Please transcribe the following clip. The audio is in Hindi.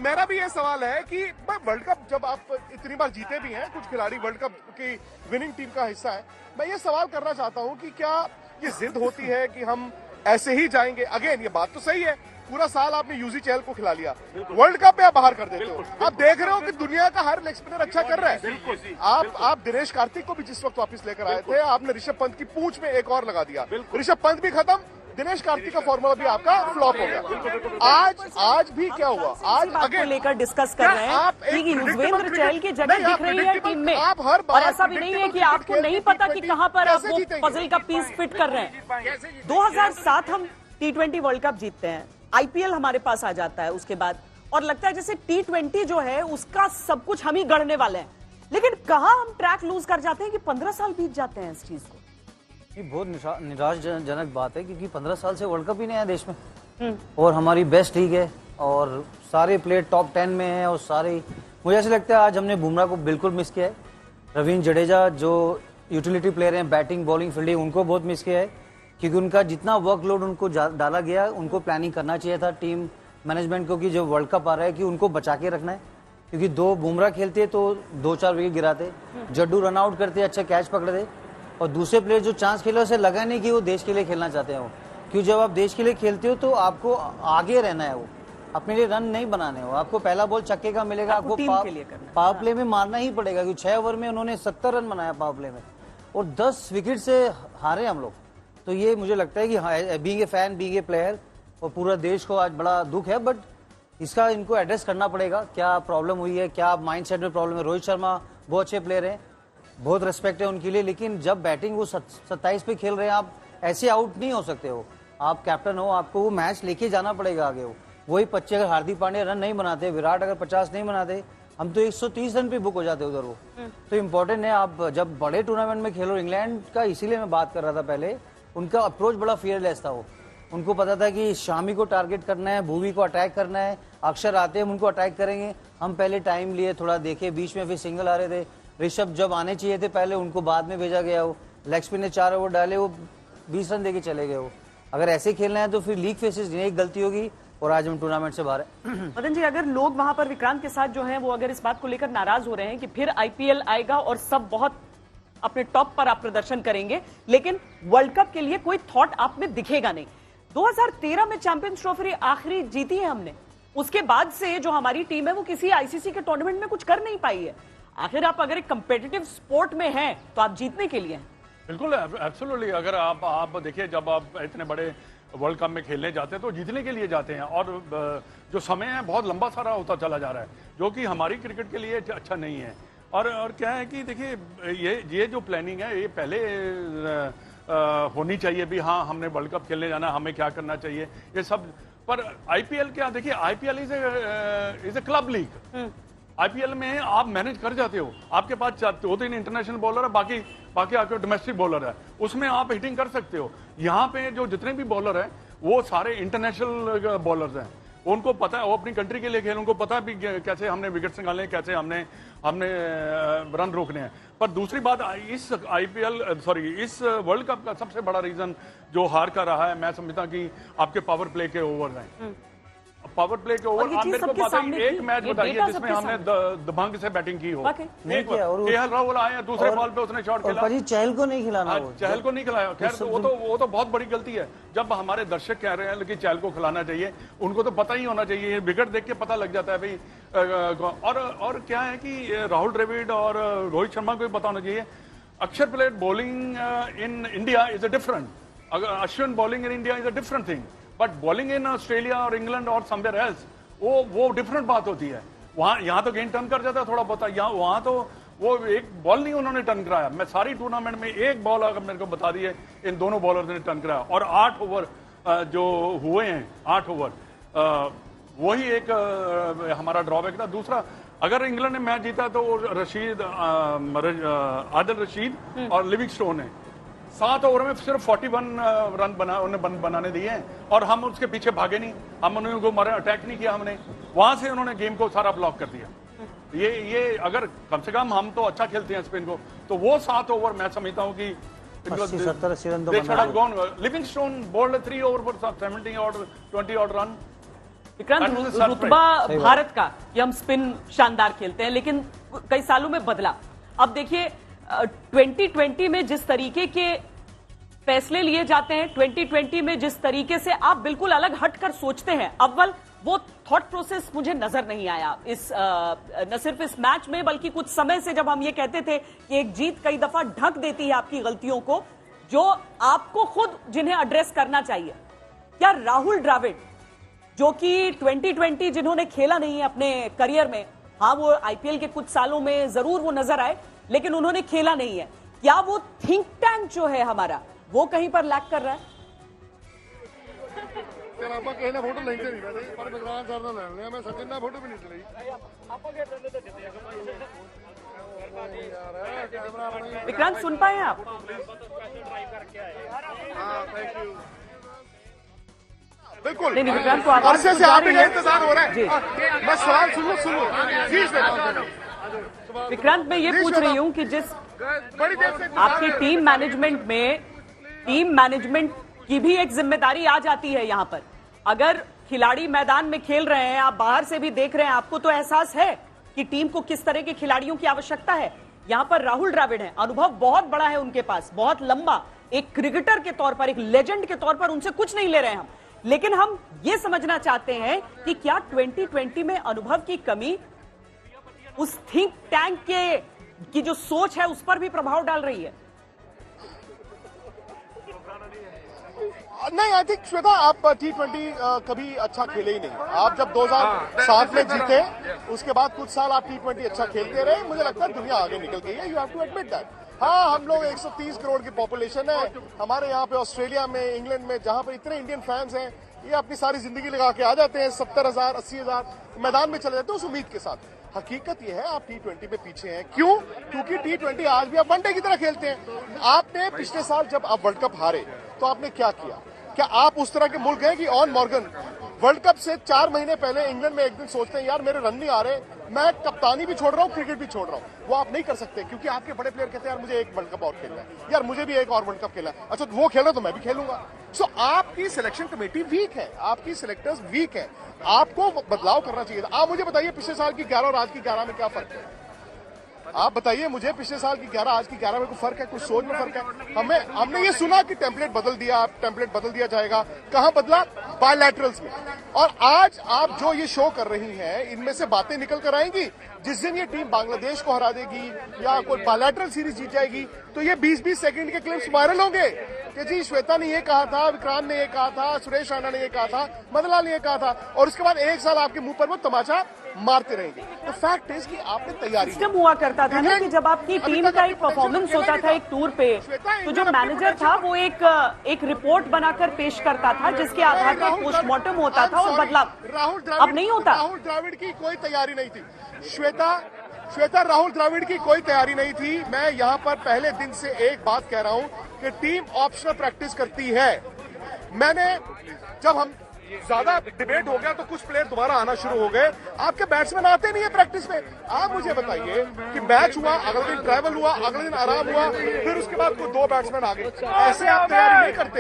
मेरा भी ये सवाल है कि वर्ल्ड कप जब आप इतनी बार जीते भी हैं, कुछ खिलाड़ी वर्ल्ड कप की विनिंग टीम का हिस्सा है, मैं ये सवाल करना चाहता हूं कि क्या ये जिद होती है कि हम ऐसे ही जाएंगे? अगेन ये बात तो सही है, पूरा साल आपने यूजी चहल को खिला लिया, वर्ल्ड कप में आप बाहर कर देते हो। आप देख रहे हो कि दुनिया का हर लेग स्पिनर अच्छा कर रहा है। आप दिनेश कार्तिक को भी जिस वक्त वापस लेकर आए थे, आपने ऋषभ पंत की पूंछ में एक और लगा दिया। ऋषभ पंत भी खत्म, दिनेश कार्तिक का फॉर्मूला भी आपका फ्लॉप हो गया। आज भी क्या हुआ? आज आगे लेकर डिस्कस कर रहे हैं कि युजवेंद्र चहल की जगह दिख रही है टीम में, और ऐसा भी नहीं है कि आपको नहीं पता कि कहां पर आप वो पजल का पीस फिट कर रहे हैं। 2007 हम T20 वर्ल्ड कप जीतते हैं, IPL हमारे पास आ जाता है उसके बाद, और लगता है जैसे T20 जो है उसका सब कुछ हम ही गढ़ने वाले हैं, लेकिन कहां हम ट्रैक लूज कर जाते हैं कि 15 साल बीत जाते हैं इस चीज को। ये बहुत निराशजनक बात है, क्योंकि 15 साल से वर्ल्ड कप ही नहीं है देश में, और हमारी बेस्ट लीग है और सारे प्लेयर टॉप 10 में हैं, और सारे, मुझे ऐसा लगता है आज हमने बुमराह को बिल्कुल मिस किया है। रवींद्र जडेजा जो यूटिलिटी प्लेयर हैं, बैटिंग बॉलिंग फील्डिंग, उनको बहुत मिस किया है, क्योंकि उनका जितना वर्कलोड उनको डाला गया, उनको प्लानिंग करना चाहिए था टीम मैनेजमेंट को कि जो वर्ल्ड कप आ रहा है कि उनको बचा के रखना है, क्योंकि दो बुमराह खेलते तो 2-4 विकेट गिराते, जड्डू रन आउट करते, अच्छा कैच पकड़ते, और दूसरे प्लेयर जो चांस खेले उसे लगा नहीं कि वो देश के लिए खेलना चाहते हैं। वो क्योंकि जब आप देश के लिए खेलते हो तो आपको आगे रहना है, वो अपने लिए रन नहीं बनाने हो, आपको पहला बॉल छक्के का मिलेगा, आपको पावर प्ले में मारना ही पड़ेगा, क्योंकि 6 ओवर में उन्होंने 70 रन बनाया पावर प्ले में, और 10 विकेट से हारे हम लोग। तो ये मुझे लगता है कि being a fan, being a player, और पूरा देश को आज बड़ा दुख है, बट इसका इनको एड्रेस करना पड़ेगा, क्या प्रॉब्लम हुई है, क्या माइंडसेट में प्रॉब्लम है। रोहित शर्मा बहुत अच्छे प्लेयर हैं, बहुत रिस्पेक्ट है उनके लिए, लेकिन जब बैटिंग वो 27 पे खेल रहे हैं, आप ऐसे आउट नहीं हो सकते हो, आप कैप्टन हो, आपको वो मैच लेके जाना पड़ेगा आगे। वही 25 अगर हार्दिक पांड्या रन नहीं बनाते, विराट अगर 50 नहीं बनाते, हम तो 130 रन पे बुक हो जाते उधर। वो तो इम्पोर्टेंट है, आप जब बड़े टूर्नामेंट में खेलो, इंग्लैंड का इसीलिए मैं बात कर रहा था पहले, उनका अप्रोच बड़ा फियरलेस था। वो उनको पता था कि शामी को टारगेट करना है, भूवी को अटैक करना है, अक्षर आते हैं हम उनको अटैक करेंगे। हम पहले टाइम लिए, थोड़ा देखे, बीच में फिर सिंगल आ रहे थे, ऋषभ जब आने चाहिए थे पहले, उनको बाद में भेजा गया। वो लेग स्पिन ने 4 ओवर डाले, वो 20 रन देके चले गए। वो अगर ऐसे खेलना है तो फिर लीग फेसेस एक गलती होगी और आज हम टूर्नामेंट से बाहर है। मदन जी, अगर लोग वहां पर विक्रांत के साथ जो हैं वो अगर इस बात को लेकर नाराज हो रहे हैं कि फिर IPL आएगा और सब बहुत अपने टॉप पर आप प्रदर्शन करेंगे, लेकिन वर्ल्ड कप के लिए कोई थॉट आप में दिखेगा नहीं। 2013 में चैंपियंस ट्रॉफी आखिरी जीती है हमने, उसके बाद से जो हमारी टीम है वो किसी ICC के टूर्नामेंट में कुछ कर नहीं पाई है। आखिर आप अगर एक कंपेटिटिव स्पोर्ट में हैं तो आप जीतने के लिए हैं। बिल्कुल, एब्सोल्युटली। अगर आप देखिए, जब आप इतने बड़े वर्ल्ड कप में खेलने जाते हैं तो जीतने के लिए जाते हैं, और जो समय है बहुत लंबा सारा होता चला जा रहा है, जो कि हमारी क्रिकेट के लिए अच्छा नहीं है। और क्या है कि देखिए, ये जो प्लानिंग है ये पहले होनी चाहिए भी, हाँ हमने वर्ल्ड कप खेलने जाना, हमें क्या करना चाहिए, ये सब। पर IPL क्या, देखिए IPL is a club league. IPL में आप मैनेज कर जाते हो, आपके पास 2-3 इंटरनेशनल बॉलर है, बाकी आपके डोमेस्टिक बॉलर है, उसमें आप हिटिंग कर सकते हो। यहाँ पे जो जितने भी बॉलर हैं वो सारे इंटरनेशनल बॉलर्स हैं, उनको पता है वो अपनी कंट्री के लिए खेल, उनको पता है भी कैसे हमने विकेट्स निकालने, कैसे हमने रन रोकने हैं। पर दूसरी बात, इस इस वर्ल्ड कप का सबसे बड़ा रीजन जो हार का रहा है, मैं समझता कि आपके पावर प्ले के ओवर हैं। पावर प्ले के ओवर, आप मेरे को बताइए एक मैच बताइए जिसमें हमने दबंग से बैटिंग की हो। KL राहुल आए, दूसरे बॉल पे उसने शॉट खेला, चहल को नहीं खिलाना, चहल को नहीं खिलाया। खैर वो तो बहुत बड़ी गलती है। जब हमारे दर्शक कह रहे हैं कि चहल को खिलाना चाहिए, उनको तो पता ही होना चाहिए, विकेट देख के पता लग जाता है भाई। और क्या है कि राहुल द्रविड़ और रोहित शर्मा को भी पता होना चाहिए, अक्षर played bowling in India is a different, Ashwin bowling in India is a different thing, but bowling in Australia और इंग्लैंड और समवेयर एल्स वो डिफरेंट बात होती है। यहाँ तो गेम टर्न कर जाता है थोड़ा बहुत, वहां तो वो एक बॉल नहीं उन्होंने टर्न कराया। मैं सारी टूर्नामेंट में एक बॉल अगर मेरे को बता दिए इन दोनों बॉलर्स ने टर्न कराया, और 8 ओवर जो हुए हैं, 8 ओवर, वही एक हमारा ड्रॉबैक था। दूसरा, अगर इंग्लैंड ने मैच जीता तो आदिल रशीद और लिविंगस्टोन ने 7 ओवर में सिर्फ 41 रन बनाने दिए हैं, और हम उसके पीछे भागे नहीं, हम उनको मारे, अटैक नहीं किया हमने, वहां से उन्होंने गेम को सारा ब्लॉक कर दिया। ये अगर कम से कम हम तो अच्छा खेलते हैं स्पिन को, तो वो 7 ओवर मैं समझता हूँ कि 70-80 रन। लिविंगस्टोन बॉल्ड 3 ओवर पर 70 और 20 और रन। विक्रांत, रुतबा भारत का कि हम स्पिन शानदार खेलते हैं, लेकिन कई सालों में बदला। अब देखिए 2020 में जिस तरीके के फैसले लिए जाते हैं, 2020 में जिस तरीके से आप बिल्कुल अलग हटकर सोचते हैं, अव्वल वो थॉट प्रोसेस मुझे नजर नहीं आया इस न सिर्फ इस मैच में, बल्कि कुछ समय से जब हम ये कहते थे कि एक जीत कई दफा ढक देती है आपकी गलतियों को, जो आपको खुद जिन्हें एड्रेस करना चाहिए। क्या राहुल द्रविड़, जो कि 2020 जिन्होंने खेला नहीं है अपने करियर में, हाँ वो आईपीएल के कुछ सालों में जरूर वो नजर आए, लेकिन उन्होंने खेला नहीं है, क्या वो थिंक टैंक जो है हमारा वो कहीं पर लैक कर रहा है? फोटो नहीं चली पर विक्रांत सर ने ले लिया, मैं सचिन ना फोटो भी नहीं चली। विक्रांत सुन पाए आप? बिल्कुल नहीं विक्रांत को आवाज से आप ही का इंतजार हो रहा है। मैं सवाल सुनो विक्रांत, मैं ये पूछ रही हूँ कि जिस बड़ी देर से आपकी टीम मैनेजमेंट में, टीम मैनेजमेंट की भी एक जिम्मेदारी आ जाती है यहाँ पर। अगर खिलाड़ी मैदान में खेल रहे हैं, आप बाहर से भी देख रहे हैं, आपको तो एहसास है कि टीम को किस तरह के खिलाड़ियों की आवश्यकता है। यहाँ पर राहुल द्रविड़ है, अनुभव बहुत बड़ा है उनके पास, बहुत लंबा, एक क्रिकेटर के तौर पर, एक लेजेंड के तौर पर उनसे कुछ नहीं ले रहे हैं हम, लेकिन हम ये समझना चाहते हैं कि क्या 2020 में अनुभव की कमी उस थिंक टैंक की जो सोच है उस पर भी प्रभाव डाल रही है? नहीं, आई थिंक श्वेता, आप T20 कभी अच्छा खेले ही नहीं। आप जब 2007 में जीते, उसके बाद कुछ साल आप T20 अच्छा खेलते रहे। मुझे लगता है दुनिया आगे निकल गई है, you have to admit that. हाँ, हम लोग 130 करोड़ की पॉपुलेशन है हमारे यहाँ पे, ऑस्ट्रेलिया में, इंग्लैंड में, जहाँ पर इतने इंडियन फैंस हैं, ये अपनी सारी जिंदगी लगा के आ जाते हैं, 70,000 80,000 मैदान में चले जाते हैं उस उम्मीद के साथ। हकीकत यह है आप T20 में पीछे हैं। क्यों? क्योंकि T20 आज भी आप वनडे की तरह खेलते हैं। आपने पिछले साल जब आप वर्ल्ड कप हारे तो आपने क्या किया? क्या आप उस तरह के मुल्क हैं कि ऑन मॉर्गन वर्ल्ड कप से 4 महीने पहले इंग्लैंड में एक दिन सोचते हैं यार मेरे रन नहीं आ रहे, मैं कप्तानी भी छोड़ रहा हूँ, क्रिकेट भी छोड़ रहा हूँ। वो आप नहीं कर सकते क्योंकि आपके बड़े प्लेयर कहते हैं यार मुझे एक वर्ल्ड कप और खेलना है, यार मुझे भी एक और वर्ल्ड कप खेलना है। अच्छा वो खेल रहा तो मैं भी खेलूंगा। सो आपकी सिलेक्शन कमेटी वीक है, आपकी सिलेक्टर्स वीक है, आपको बदलाव करना चाहिए था। आप मुझे बताइए पिछले साल की 11 और आज की 11 में क्या फर्क है? आप बताइए मुझे, पिछले साल की 11 आज की 11 में कोई फर्क है? कुछ सोच में फर्क है? हमने ये सुना कि टेम्पलेट बदल दिया जाएगा। कहां बदला? बायलैटरल्स में। और आज आप जो ये शो कर रही हैं, इनमें से बातें निकल कर आएंगी। जिस दिन ये टीम बांग्लादेश को हरा देगी या कोई बायलैटरल सीरीज जीत जाएगी तो ये 20-20 सेकंड के क्लिप्स वायरल होंगे कि जी श्वेता ने ये कहा था, विक्रांत ने ये कहा था, सुरेश राणा ने ये कहा था, मदनलाल ने ये कहा था, और उसके बाद एक साल आपके मुंह पर वो तमाचा मारते रहेंगे। तो फैक्ट इज कि आपने तैयारी सिस्टम हुआ करता था ना कि जब आपकी टीम का एक परफॉर्मेंस होता था एक टूर पे, तो जो मैनेजर था वो एक रिपोर्ट बनाकर पेश करता था जिसके आधार पर पोस्टमार्टम होता था और बदलाव। अब नहीं होता। राहुल द्रविड़ की कोई तैयारी नहीं थी श्वेता, राहुल द्रविड़ की कोई तैयारी नहीं थी। मैं यहाँ पर पहले दिन से एक बात कह रहा हूँ कि टीम ऑप्शनल प्रैक्टिस करती है। जब हम ज्यादा डिबेट हो गया तो कुछ प्लेयर दोबारा आना शुरू हो गए। आपके बैट्समैन आते नहीं है प्रैक्टिस में। आप मुझे बताइए कि मैच हुआ, अगले दिन ट्रैवल हुआ, अगले दिन आराम हुआ, फिर उसके बाद कोई 2 बैट्समैन आ गए। ऐसे आप तैयारी नहीं करते।